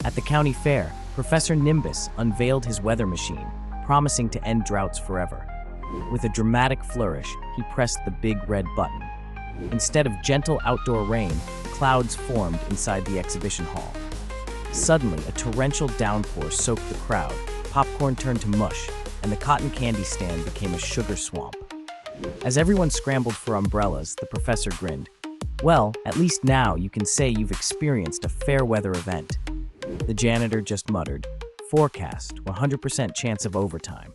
At the county fair, Professor Nimbus unveiled his weather machine, promising to end droughts forever. With a dramatic flourish, he pressed the big red button. Instead of gentle outdoor rain, clouds formed inside the exhibition hall. Suddenly, a torrential downpour soaked the crowd, popcorn turned to mush, and the cotton candy stand became a sugar swamp. As everyone scrambled for umbrellas, the professor grinned. "Well, at least now you can say you've experienced a fair weather event." The janitor just muttered, "Forecast, 100% chance of overtime."